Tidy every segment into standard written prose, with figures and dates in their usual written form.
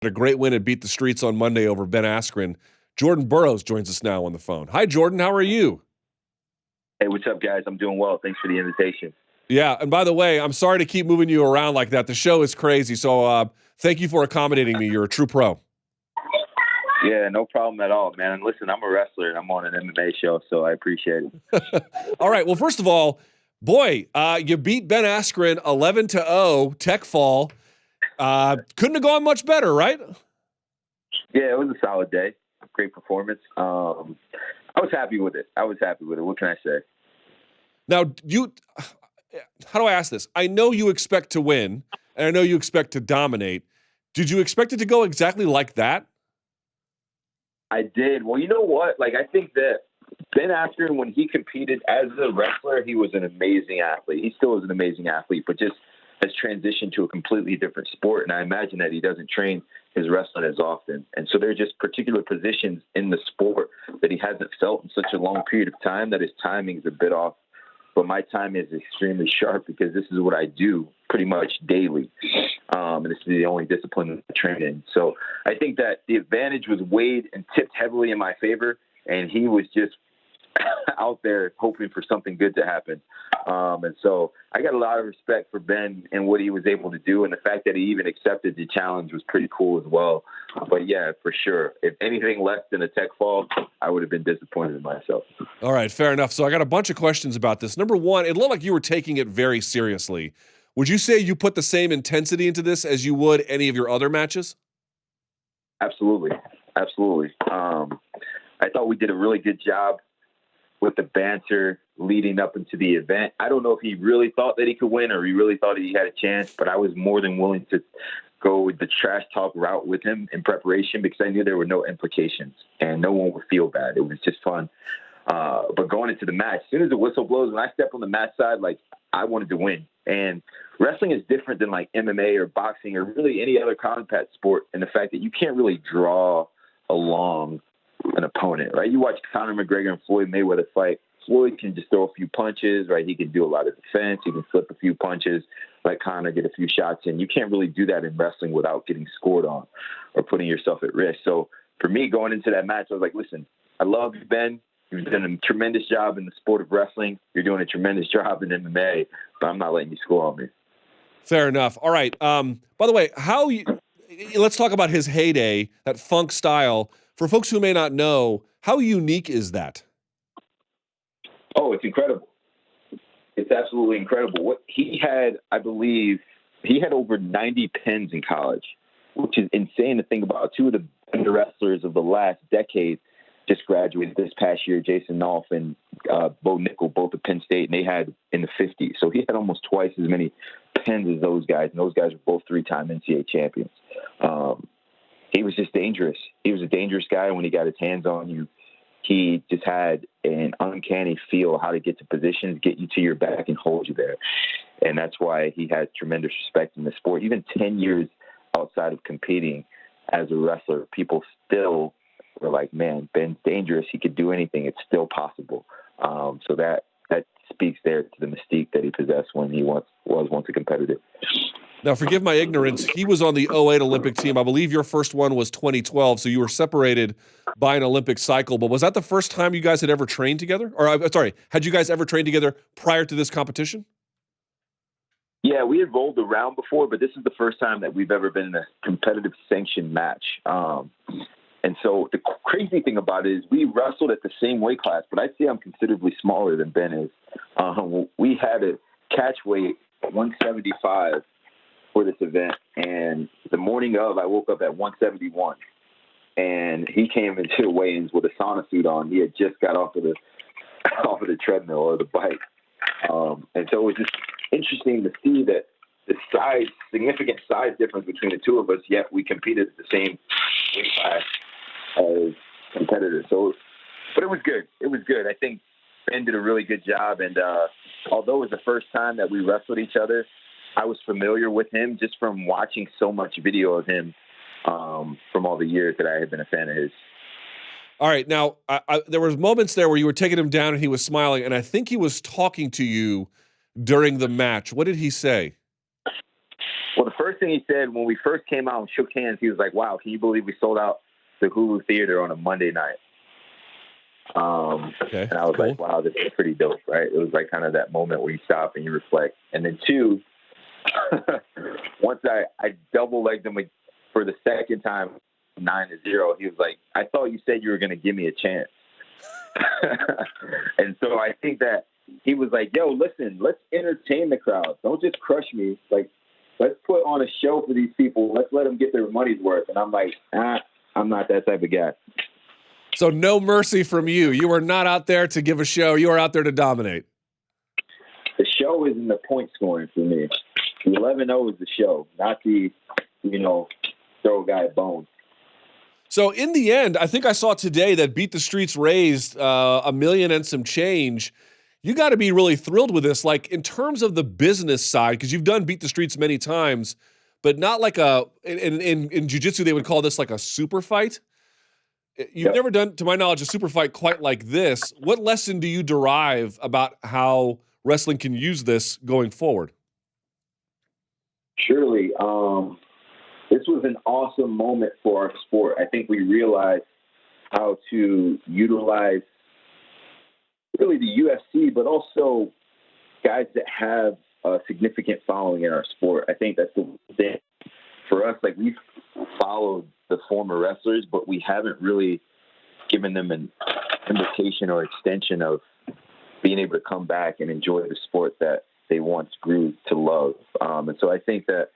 A great win and beat the streets on Monday over Ben Askren. Jordan Burroughs joins us now on the phone. Hi, Jordan. How are you? Hey, what's up, guys? I'm doing well. Thanks for the invitation. Yeah, and by the way, I'm sorry to keep moving you around like that. The show is crazy, so thank you for accommodating me. You're a true pro. Yeah, no problem at all, man. And listen, I'm a wrestler, and I'm on an MMA show, so I appreciate it. All right. Well, first of all, boy, you beat Ben Askren 11-0, tech fall. Couldn't have gone much better, right? Yeah, it was a solid day. Great performance. I was happy with it. What can I say? Now, how do I ask this? I know you expect to win, and I know you expect to dominate. Did you expect it to go exactly like that? I did. Well, you know what? I think that Ben Askren, when he competed as a wrestler, he was an amazing athlete. He still is an amazing athlete, but just has transitioned to a completely different sport. And I imagine that he doesn't train his wrestling as often. And so there are just particular positions in the sport that he hasn't felt in such a long period of time that his timing is a bit off. But my time is extremely sharp because this is what I do pretty much daily. And this is the only discipline I train in. So I think that the advantage was weighed and tipped heavily in my favor. And he was just out there hoping for something good to happen. And so I got a lot of respect for Ben and what he was able to do. And the fact that he even accepted the challenge was pretty cool as well. But yeah, for sure. If anything less than a tech fall, I would have been disappointed in myself. All right, fair enough. So I got a bunch of questions about this. Number one, it looked like you were taking it very seriously. Would you say you put the same intensity into this as you would any of your other matches? Absolutely. Absolutely. I thought we did a really good job with the banter leading up into the event. I don't know if he really thought that he could win or he really thought he had a chance, but I was more than willing to go with the trash talk route with him in preparation because I knew there were no implications and no one would feel bad. It was just fun. But going into the match, as soon as the whistle blows, when I step on the match side, I wanted to win. And wrestling is different than MMA or boxing or really any other combat sport in the fact that you can't really draw along an opponent, right? You watch Conor McGregor and Floyd Mayweather fight. Floyd can just throw a few punches, right? He can do a lot of defense. He can flip a few punches, let Conor get a few shots in. You can't really do that in wrestling without getting scored on or putting yourself at risk. So for me, going into that match, I was like, listen, I love you, Ben. You've done a tremendous job in the sport of wrestling. You're doing a tremendous job in MMA, but I'm not letting you score on me. Fair enough. All right. By the way, let's talk about his heyday, that funk style. For folks who may not know, how unique is that? Oh, it's incredible. It's absolutely incredible. What he had, I believe, he had over 90 pins in college, which is insane to think about. Two of the better wrestlers of the last decade just graduated this past year, Jason Nolf and Bo Nickel, both at Penn State, and they had in the 50s. So he had almost twice as many pins as those guys, and those guys were both three-time NCAA champions. He was just dangerous. He was a dangerous guy when he got his hands on you. He just had an uncanny feel how to get to positions, get you to your back, and hold you there. And that's why he had tremendous respect in the sport. Even 10 years outside of competing as a wrestler, people still were like, man, Ben's dangerous. He could do anything. It's still possible. So that speaks there to the mystique that he possessed when he was once a competitor. Now, forgive my ignorance. He was on the 2008 Olympic team. I believe your first one was 2012, so you were separated by an Olympic cycle. But was that the first time you guys had ever trained together? Or, had you guys ever trained together prior to this competition? Yeah, we had rolled around before, but this is the first time that we've ever been in a competitive sanctioned match. And so the crazy thing about it is we wrestled at the same weight class, but I'd say I'm considerably smaller than Ben is. We had a catch weight at 175 for this event, and the morning of, I woke up at 171, and he came into weigh-ins with a sauna suit on. He had just got off of the treadmill or the bike, and so it was just interesting to see that the significant size difference between the two of us, yet we competed at the same weight class as competitors. So, but it was good. It was good. I think Ben did a really good job, and although it was the first time that we wrestled each other, I was familiar with him just from watching so much video of him from all the years that I had been a fan of his. All right. Now, there was moments there where you were taking him down and he was smiling, and I think he was talking to you during the match. What did he say? Well, the first first thing he said when we first came out and shook hands, he was like, "Wow, can you believe we sold out the Hulu Theater on a Monday night?" Okay, and I was cool. like, "Wow, this is pretty dope," right? It was like kind of that moment where you stop and you reflect. And then two, once I double legged him for the second time, 9-0. He was like, "I thought you said you were going to give me a chance." And so I think that he was like, "Yo, listen, let's entertain the crowd. Don't just crush me. Like, let's put on a show for these people. Let's let them get their money's worth." And I'm like, I'm not that type of guy. So no mercy from you. You are not out there to give a show. You are out there to dominate. The show isn't the point scoring for me. The 11-0 is the show, not the, throw a guy a bone. So in the end, I think I saw today that Beat the Streets raised $1 million and some change. You got to be really thrilled with this. Like in terms of the business side, because you've done Beat the Streets many times, but not like in jiu-jitsu, they would call this like a super fight. You've never done, to my knowledge, a super fight quite like this. What lesson do you derive about how wrestling can use this going forward? Surely. This was an awesome moment for our sport. I think we realized how to utilize really the UFC, but also guys that have a significant following in our sport. I think that's the thing for us. Like, we've followed the former wrestlers, but we haven't really given them an invitation or extension of being able to come back and enjoy the sport that they once grew to love. And so I think that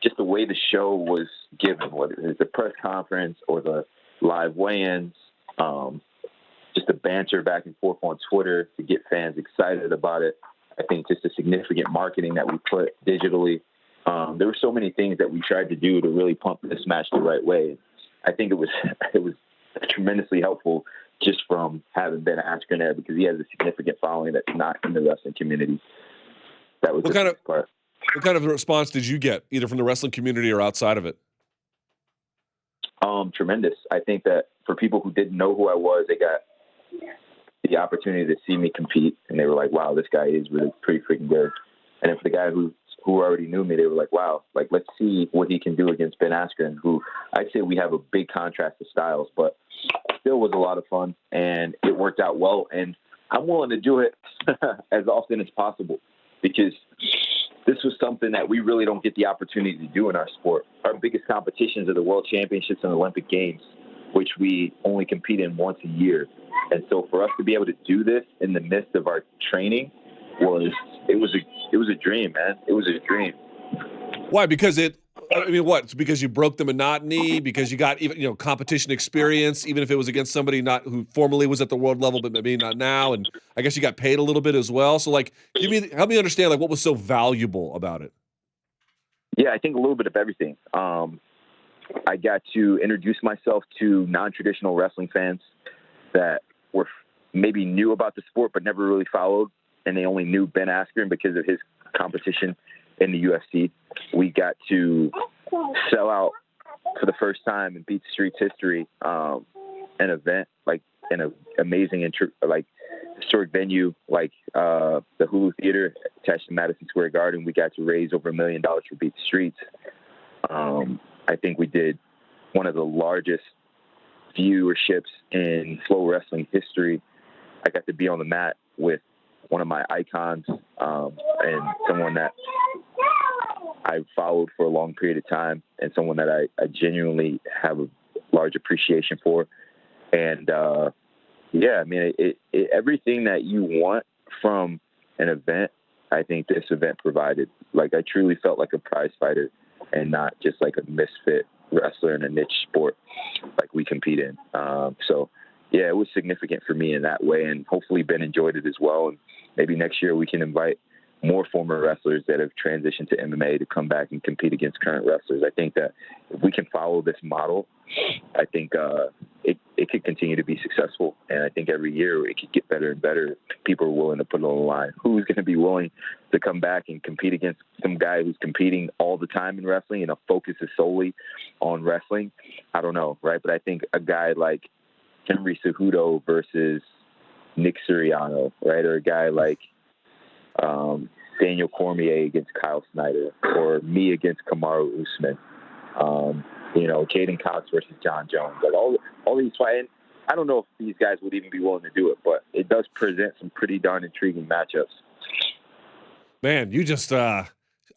just the way the show was given, whether it's the press conference or the live weigh-ins, just the banter back and forth on Twitter to get fans excited about it. I think just the significant marketing that we put digitally. There were so many things that we tried to do to really pump this match the right way. I think it was tremendously helpful just from having Ben Askren there, because he has a significant following that's not in the wrestling community. That was the part. What kind of response did you get, either from the wrestling community or outside of it? Tremendous. I think that for people who didn't know who I was, they got the opportunity to see me compete, and they were like, "Wow, this guy is really pretty freaking good." And then for the guy who already knew me, they were like, "Wow, like, let's see what he can do against Ben Askren," who I'd say we have a big contrast of styles, but still was a lot of fun, and it worked out well. And I'm willing to do it as often as possible, because this was something that we really don't get the opportunity to do in our sport. Our biggest competitions are the World Championships and Olympic Games, which we only compete in once a year. And so for us to be able to do this in the midst of our training was a dream, man. It was a dream. Why? Because what? Because you broke the monotony, because you got even, competition experience, even if it was against somebody not who formerly was at the world level, but maybe not now. And I guess you got paid a little bit as well. So like, help me understand like what was so valuable about it. Yeah, I think a little bit of everything. I got to introduce myself to non-traditional wrestling fans that were maybe knew about the sport, but never really followed. And they only knew Ben Askren because of his competition in the UFC. We got to sell out for the first time in Beat the Streets history, an event like in an amazing historic venue like the Hulu Theater attached to Madison Square Garden. We got to raise over $1 million for Beat the Streets. I think we did one of the largest viewerships in Flow Wrestling history. I got to be on the mat with one of my icons, and someone that I followed for a long period of time, and someone that I genuinely have a large appreciation for. And everything that you want from an event, I think this event provided. Like, I truly felt like a prize fighter and not just like a misfit wrestler in a niche sport like we compete in. Yeah, it was significant for me in that way, and hopefully Ben enjoyed it as well. And maybe next year we can invite more former wrestlers that have transitioned to MMA to come back and compete against current wrestlers. I think that if we can follow this model, I think it could continue to be successful. And I think every year it could get better and better. People are willing to put it on the line. Who's going to be willing to come back and compete against some guy who's competing all the time in wrestling and a focus is solely on wrestling? I don't know, right? But I think a guy like Henry Cejudo versus Nick Suriano, right? Or a guy like Daniel Cormier against Kyle Snyder, or me against Kamaru Usman. Caden Cox versus John Jones. Like all these fights. I don't know if these guys would even be willing to do it, but it does present some pretty darn intriguing matchups. Man, you just I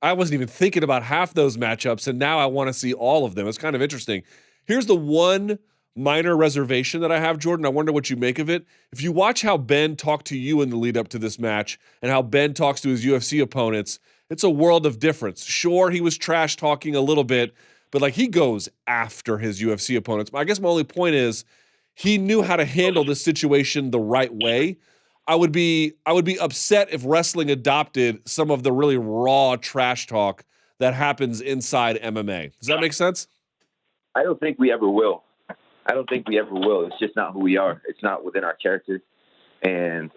wasn't even thinking about half those matchups, and now I want to see all of them. It's kind of interesting. Here's the one minor reservation that I have, Jordan. I wonder what you make of it. If you watch how Ben talked to you in the lead up to this match and how Ben talks to his UFC opponents, it's a world of difference. Sure, he was trash talking a little bit, but like he goes after his UFC opponents. I guess my only point is he knew how to handle this situation the right way. I would be upset if wrestling adopted some of the really raw trash talk that happens inside MMA. Does that make sense? I don't think we ever will. It's just not who we are. It's not within our character and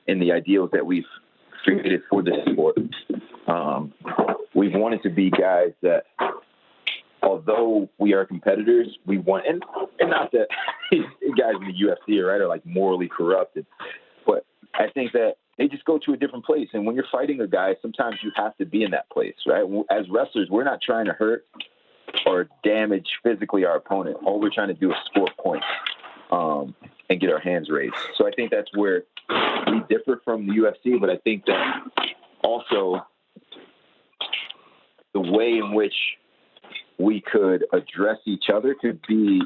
in the ideals that we've created for this sport. We've wanted to be guys that, although we are competitors, we want, and not that guys in the UFC are like morally corrupted, but I think that they just go to a different place. And when you're fighting a guy, sometimes you have to be in that place, right? As wrestlers, we're not trying to hurt or damage physically our opponent. All we're trying to do is score points and get our hands raised. So I think that's where we differ from the UFC, but I think that also the way in which we could address each other could be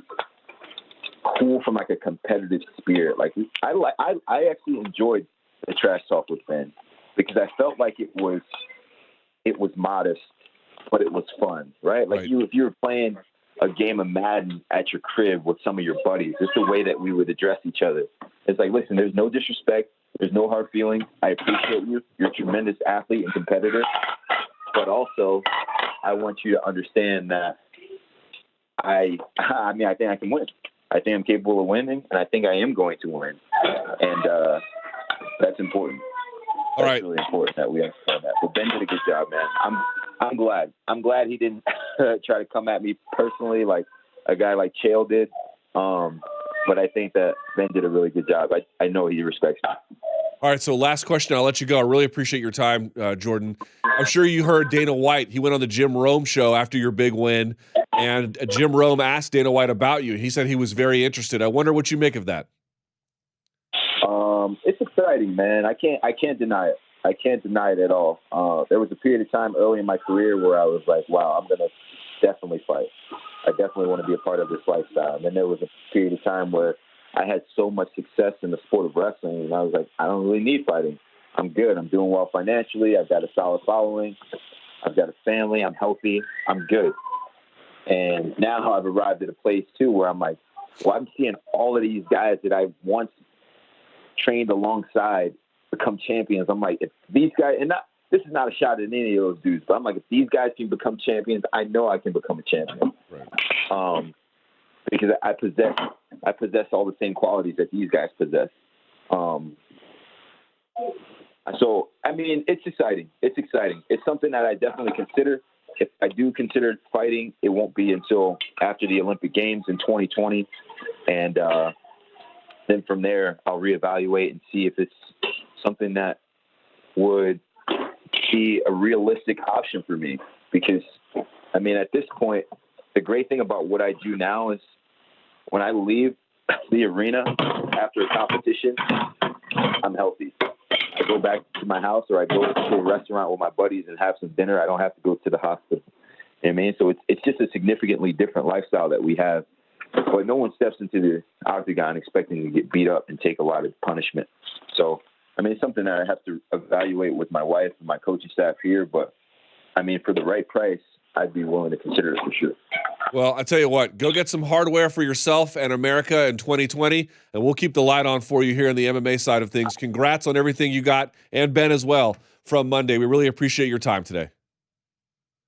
cool from like a competitive spirit. Like I actually enjoyed the trash talk with Ben because I felt like it was modest, but it was fun, right? Like if you were playing a game of Madden at your crib with some of your buddies, it's the way that we would address each other. It's like, listen, there's no disrespect. There's no hard feelings. I appreciate you. You're a tremendous athlete and competitor. But also, I want you to understand that I think I can win. I think I'm capable of winning, and I think I am going to win. And that's important. All right. That's really important that we understand that. But Ben did a good job, man. I'm glad. I'm glad he didn't try to come at me personally like a guy like Chael did. But I think that Ben did a really good job. I know he respects me. All right, so last question. I'll let you go. I really appreciate your time, Jordan. I'm sure you heard Dana White. He went on the Jim Rome show after your big win, and Jim Rome asked Dana White about you. He said he was very interested. I wonder what you make of that. It's exciting, man. I can't deny it. I can't deny it at all. There was a period of time early in my career where I was like, wow, I'm going to definitely fight. I definitely want to be a part of this lifestyle. And then there was a period of time where I had so much success in the sport of wrestling, and I was like, I don't really need fighting. I'm good. I'm doing well financially. I've got a solid following. I've got a family. I'm healthy. I'm good. And now I've arrived at a place, too, where I'm like, well, I'm seeing all of these guys that I once trained alongside become champions. I'm like, if these guys, and this is not a shot at any of those dudes, but I'm like, if these guys can become champions, I know I can become a champion. Right. Because I possess all the same qualities that these guys possess. So, I mean, it's exciting. It's exciting. It's something that I definitely consider. If I do consider fighting, it won't be until after the Olympic Games in 2020. And then from there, I'll reevaluate and see if it's something that would be a realistic option for me. Because, I mean, at this point, the great thing about what I do now is when I leave the arena after a competition, I'm healthy. I go back to my house or I go to a restaurant with my buddies and have some dinner. I don't have to go to the hospital. You know what I mean? So it's just a significantly different lifestyle that we have. But no one steps into the octagon expecting to get beat up and take a lot of punishment. So, I mean, it's something that I have to evaluate with my wife and my coaching staff here. But, I mean, for the right price, I'd be willing to consider it for sure. Well, I tell you what, go get some hardware for yourself and America in 2020, and we'll keep the light on for you here in the MMA side of things. Congrats on everything you got, and Ben as well, from Monday. We really appreciate your time today.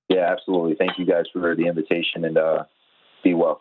Yeah, absolutely. Thank you guys for the invitation, and be well.